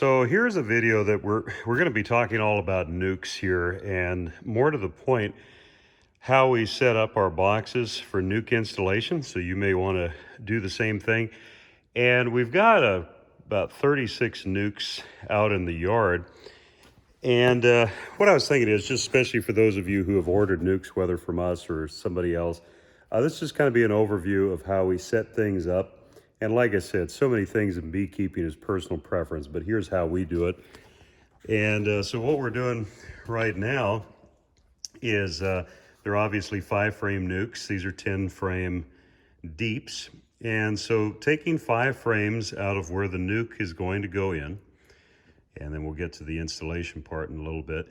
So here's a video that we're going to be talking all about nukes here, and more to the point, how we set up our boxes for nuke installation. So you may want to do the same thing. And we've got about 36 nukes out in the yard. And what I was thinking is, just especially for those of you who have ordered nukes, whether from us or somebody else, this is just kind of be an overview of how we set things up. And like I said, so many things in beekeeping is personal preference, but here's how we do it. And so what we're doing right now is they're obviously 5-frame nukes. These are 10-frame deeps. And so taking 5 frames out of where the nuke is going to go in, and then we'll get to the installation part in a little bit.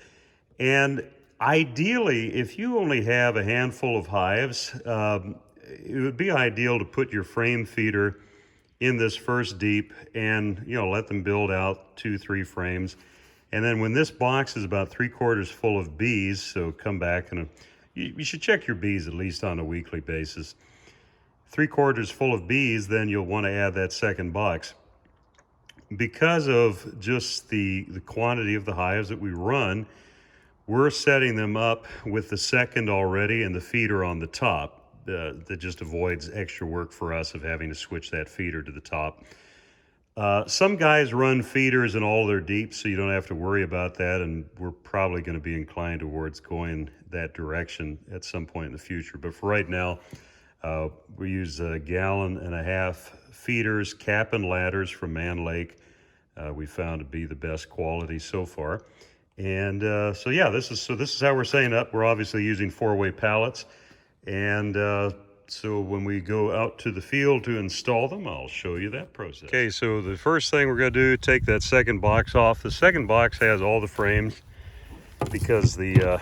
And ideally, if you only have a handful of hives, it would be ideal to put your frame feeder in this first deep and, let them build out 2-3 frames. And then when this box is about 3/4 full of bees, so come back and you should check your bees at least on a weekly basis. 3/4 full of bees, then you'll want to add that second box. Because of just the quantity of the hives that we run, we're setting them up with the second already and the feeder on the top. That just avoids extra work for us of having to switch that feeder to the top. Some guys run feeders in all their deeps, so you don't have to worry about that, and we're probably going to be inclined towards going that direction at some point in the future. But for right now, we use 1.5 gallon feeders, cap and ladders from Man Lake. We found to be the best quality so far. And so yeah, this is how we're setting up. We're obviously using 4-way pallets. And so when we go out to the field to install them, I'll show you that process. Okay, so the first thing we're going to do, take that second box off. The second box has all the frames because the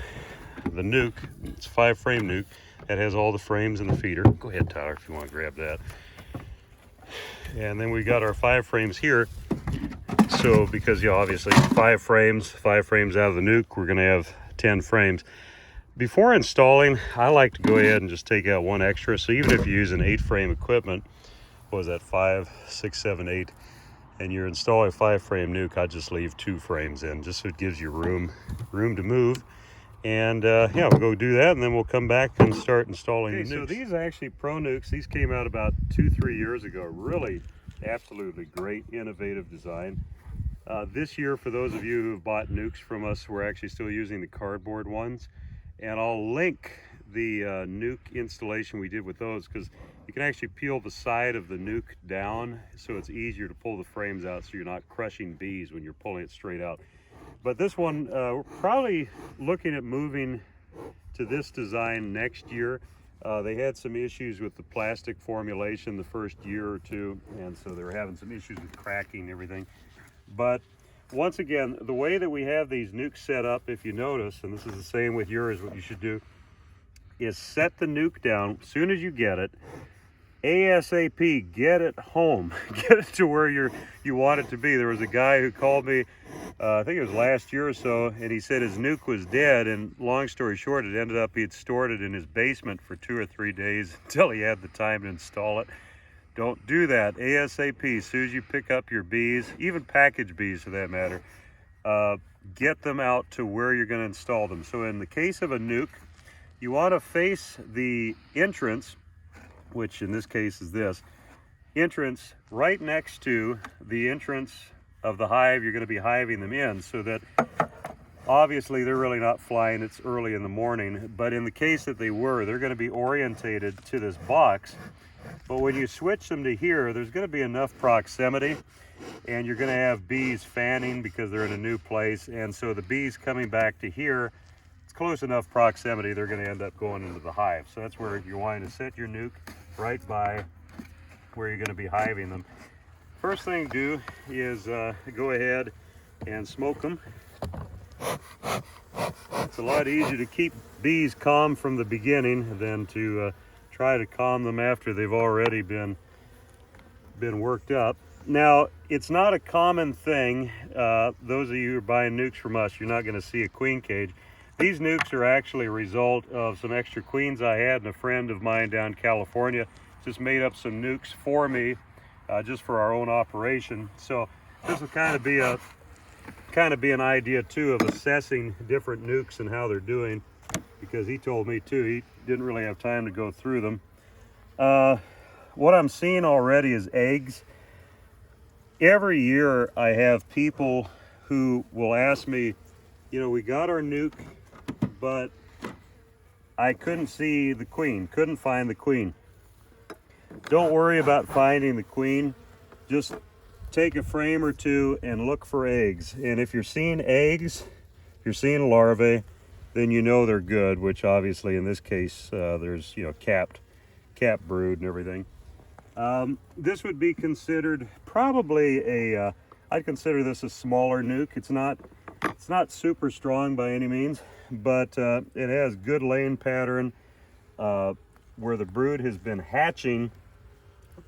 nuke, it's a 5-frame nuke, that has all the frames in the feeder. Go ahead, Tyler, if you want to grab that. And then we got our 5 frames here. So because, obviously 5 frames out of the nuke, we're going to have 10 frames. Before installing, I like to go ahead and just take out 1 extra. So even if you use an 8-frame equipment, what was that, 5, 6, 7, 8, and you're installing a 5-frame nuke, I just leave 2 frames in, just so it gives you room to move. And yeah, we'll go do that, and then we'll come back and start installing the nukes. So these are actually Pro Nukes. These came out about 2-3 years ago. Really, absolutely great, innovative design. This year, for those of you who have bought nukes from us, we're actually still using the cardboard ones. And I'll link the nuke installation we did with those, because you can actually peel the side of the nuke down, so it's easier to pull the frames out so you're not crushing bees when you're pulling it straight out. But this one, we're probably looking at moving to this design next year. They had some issues with the plastic formulation the first year or two, and so they were having some issues with cracking and everything. But once again, the way that we have these nukes set up, if you notice, and this is the same with yours, what you should do is set the nuke down as soon as you get it. ASAP, get it home, get it to where you want it to be. There was a guy who called me, I think it was last year or so, and he said his nuke was dead, and long story short, it ended up he had stored it in his basement for 2 or 3 days until he had the time to install it. Don't do that. ASAP, as soon as you pick up your bees, even package bees for that matter, get them out to where you're going to install them. So in the case of a nuke, you want to face the entrance, which in this case is this entrance, right next to the entrance of the hive you're going to be hiving them in, so that obviously they're really not flying, it's early in the morning, but in the case that they were, they're going to be orientated to this box. But when you switch them to here, there's going to be enough proximity, and you're going to have bees fanning because they're in a new place, and so the bees coming back to here, it's close enough proximity, they're going to end up going into the hive. So that's where you're wanting to set your nuke, right by where you're going to be hiving them. First thing to do is go ahead and smoke them. It's a lot easier to keep bees calm from the beginning than to try to calm them after they've already been worked up. Now, it's not a common thing. Those of you who are buying nukes from us, you're not going to see a queen cage. These nukes are actually a result of some extra queens I had, and a friend of mine down in California just made up some nukes for me, just for our own operation. So this will kind of be an idea too of assessing different nukes and how they're doing, because he told me too he didn't really have time to go through them. What I'm seeing already is eggs. Every year I have people who will ask me, you know, we got our nuke, but I couldn't see the queen, couldn't find the queen. Don't worry about finding the queen. Just take a frame or two and look for eggs. And if you're seeing eggs, if you're seeing larvae, then you know they're good, which obviously in this case, there's, you know, capped brood and everything. This would be considered probably I'd consider this a smaller nuke. It's not super strong by any means, but it has good laying pattern. Where the brood has been hatching,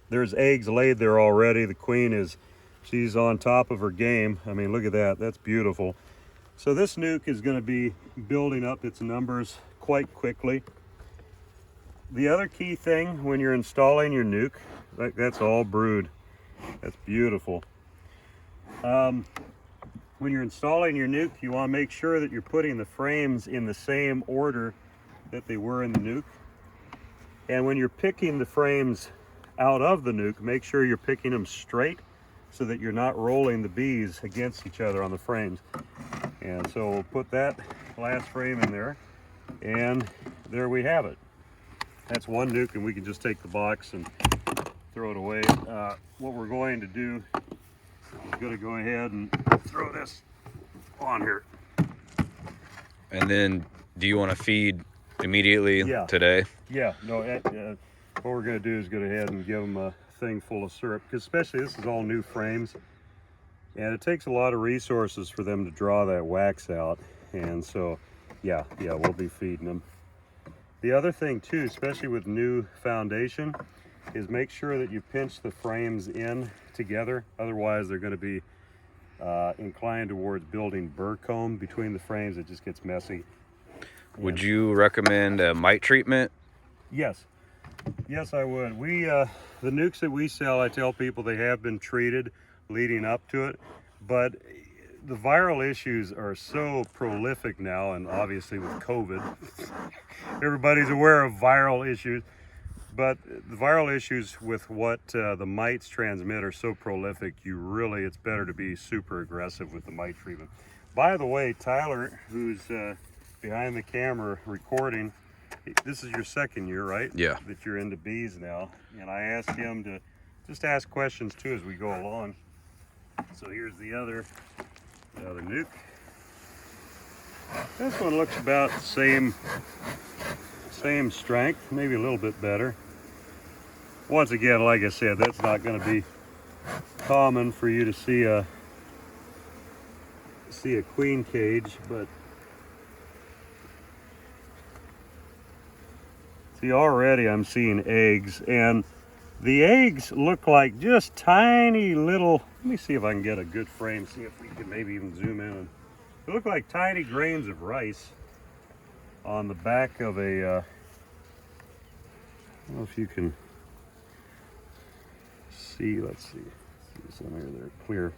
there's eggs laid there already. The queen she's on top of her game. I mean, look at that, that's beautiful. So this nuke is going to be building up its numbers quite quickly. The other key thing when you're installing your nuke, that's all brood. That's beautiful. When you're installing your nuke, you want to make sure that you're putting the frames in the same order that they were in the nuke. And when you're picking the frames out of the nuke, make sure you're picking them straight so that you're not rolling the bees against each other on the frames. And so we'll put that last frame in there, and there we have it. That's one nuke, and we can just take the box and throw it away. What we're going to do is going to go ahead and throw this on here. And then do you want to feed immediately today? Yeah, no, what we're going to do is go ahead and give them a thing full of syrup, because especially this is all new frames, and it takes a lot of resources for them to draw that wax out. And so, yeah, we'll be feeding them. The other thing too, especially with new foundation, is make sure that you pinch the frames in together. Otherwise, they're going to be inclined towards building burr comb between the frames. It just gets messy. Would you recommend a mite treatment? Yes, I would. The nukes that we sell, I tell people they have been treated leading up to it, but the viral issues are so prolific now, and obviously with COVID, everybody's aware of viral issues, but the viral issues with what the mites transmit are so prolific, it's better to be super aggressive with the mite treatment. By the way, Tyler, who's behind the camera recording, this is your second year, right? Yeah. That you're into bees now, and I asked him to just ask questions too as we go along. So here's the other nuke. This one looks about the same strength, maybe a little bit better. Once again, like I said, that's not going to be common for you to see a queen cage, but see, already I'm seeing eggs, and the eggs look like just tiny little, let me see if I can get a good frame, see if we can maybe even zoom in. They look like tiny grains of rice on the back of a, I don't know if you can see, let's see this on here, they're clear.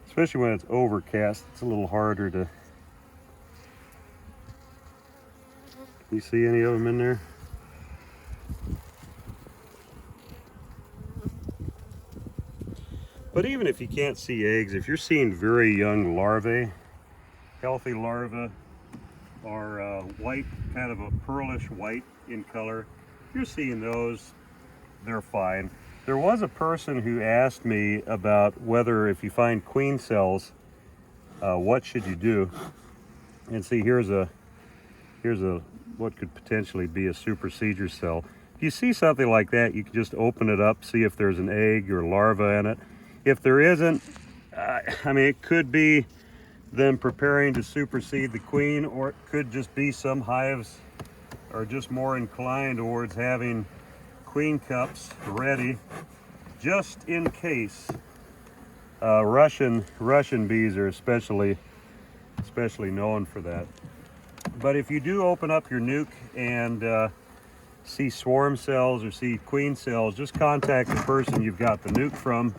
Especially when it's overcast, it's a little harder to, you see any of them in there? But even if you can't see eggs, if you're seeing very young larvae, healthy larvae are white, kind of a pearlish white in color, if you're seeing those, they're fine. There was a person who asked me about whether if you find queen cells, what should you do? And see, here's a what could potentially be a supersedure cell. If you see something like that, you can just open it up, see if there's an egg or larva in it. If there isn't, I mean, it could be them preparing to supersede the queen, or it could just be some hives are just more inclined towards having queen cups ready just in case. Russian bees are especially known for that. But if you do open up your nuke and see swarm cells or see queen cells, just contact the person you've got the nuke from,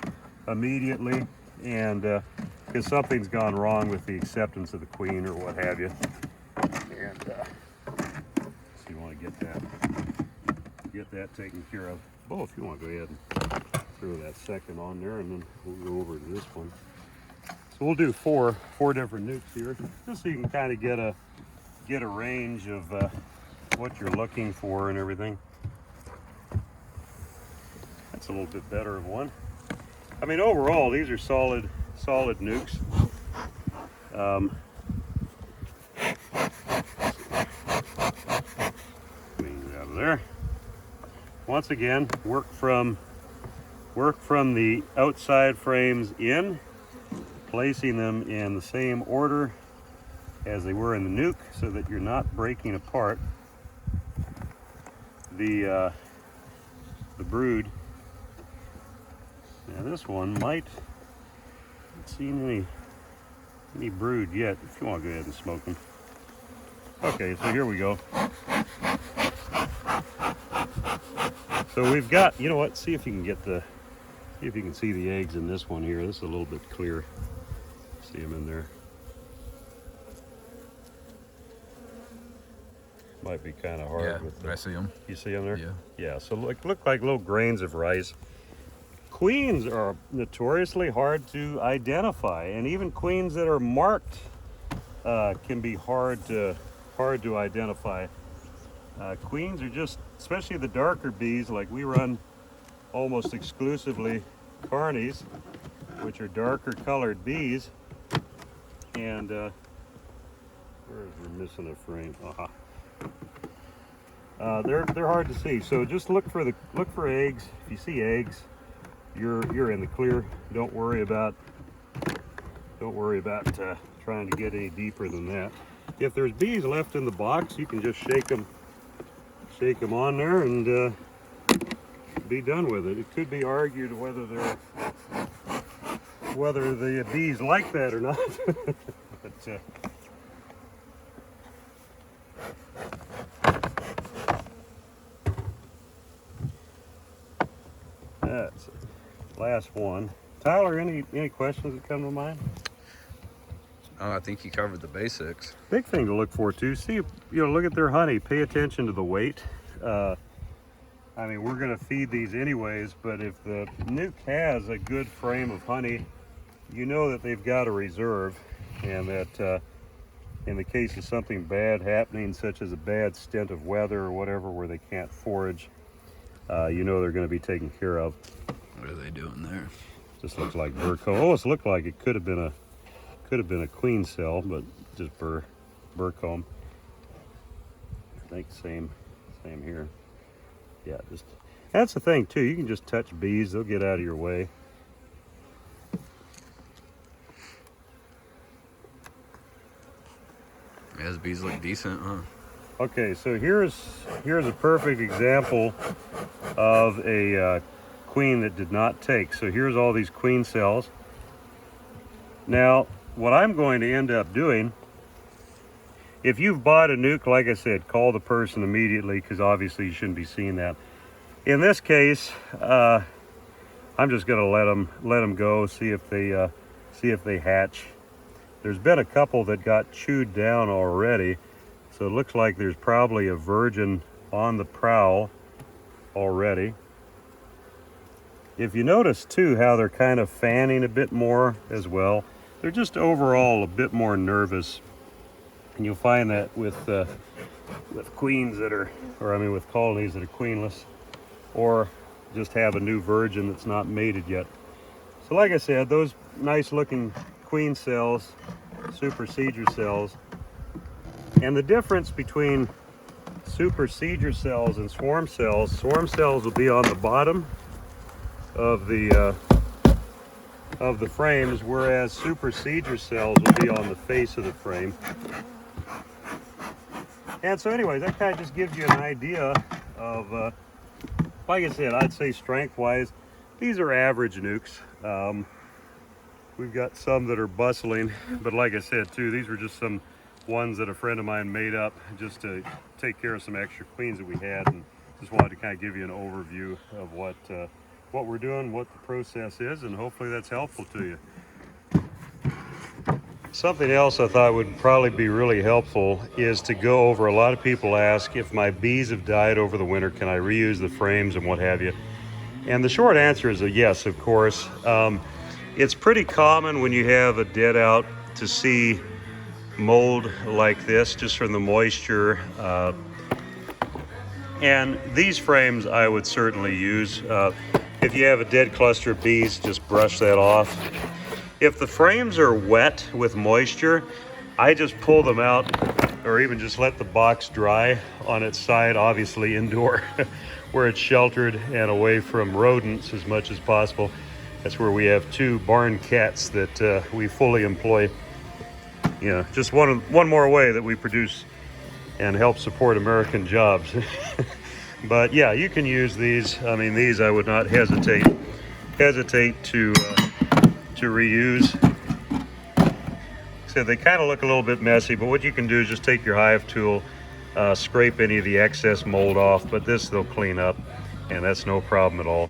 immediately, and because something's gone wrong with the acceptance of the queen or what have you. And so you want to get that taken care of. Oh, if you want to go ahead and throw that second on there, and then we'll go over to this one. So we'll do four different NUCS here, just so you can kind of get a range of what you're looking for and everything. That's a little bit better of one. I mean, overall, these are solid NUCS. Clean it out of there. Once again, work from the outside frames in, placing them in the same order as they were in the NUC, so that you're not breaking apart the brood. Now this one might not seen any brood yet. If you want to go ahead and smoke them. Okay, so here we go. So we've got, you know what? See if you can see if you can see the eggs in this one here. This is a little bit clear. See them in there. Might be kind of hard. Yeah, I see them. You see them there? Yeah. Yeah. So look like little grains of rice. Queens are notoriously hard to identify, and even queens that are marked can be hard to identify. Queens are just, especially the darker bees, like we run almost exclusively carnies, which are darker colored bees, and we're missing a frame. They're hard to see. So just look for eggs. If you see eggs, you're in the clear. Don't worry about trying to get any deeper than that. If there's bees left in the box, you can just shake them on there and be done with it. It could be argued whether the bees like that or not. But that's it. Last one. Tyler, any questions that come to mind? Oh, I think you covered the basics. Big thing to look for too. See, look at their honey. Pay attention to the weight. I mean, we're going to feed these anyways, but if the NUC has a good frame of honey, you know that they've got a reserve, and that in the case of something bad happening, such as a bad stint of weather or whatever, where they can't forage, you know they're going to be taken care of. What are they doing there? Just looks like burr comb. Almost looked like it could have been a queen cell, but just burr comb. I think same here. Yeah, just that's the thing too. You can just touch bees; they'll get out of your way. Yeah, those bees look decent, huh? Okay, so here's a perfect example of a queen that did not take. So here's all these queen cells. Now, what I'm going to end up doing, if you've bought a NUC, like I said, call the person immediately, because obviously you shouldn't be seeing that. In this case, I'm just going to let them go, see if they hatch. There's been a couple that got chewed down already, so it looks like there's probably a virgin on the prowl already. If you notice too how they're kind of fanning a bit more as well, they're just overall a bit more nervous. And you'll find that with queens that are, with colonies that are queenless, or just have a new virgin that's not mated yet. So like I said, those nice looking queen cells, supersedure cells, and the difference between supersedure cells and swarm cells will be on the bottom of the frames, whereas supersedure cells will be on the face of the frame. And so anyways, that kind of just gives you an idea of, like I said, I'd say strength-wise, these are average NUCs. We've got some that are bustling, but like I said too, these were just some ones that a friend of mine made up just to take care of some extra queens that we had, and just wanted to kind of give you an overview of what we're doing, what the process is, and hopefully that's helpful to you. Something else I thought would probably be really helpful is to go over, a lot of people ask, if my bees have died over the winter, can I reuse the frames and what have you? And the short answer is a yes, of course. It's pretty common when you have a dead out to see mold like this, just from the moisture. And these frames I would certainly use. If you have a dead cluster of bees, just brush that off. If the frames are wet with moisture, I just pull them out, or even just let the box dry on its side, obviously indoor, where it's sheltered and away from rodents as much as possible. That's where we have 2 barn cats that we fully employ. You know, just one more way that we produce and help support American jobs. But yeah, you can use these. I mean, these I would not hesitate to reuse. So they kind of look a little bit messy, but what you can do is just take your hive tool, scrape any of the excess mold off, but this they'll clean up, and that's no problem at all.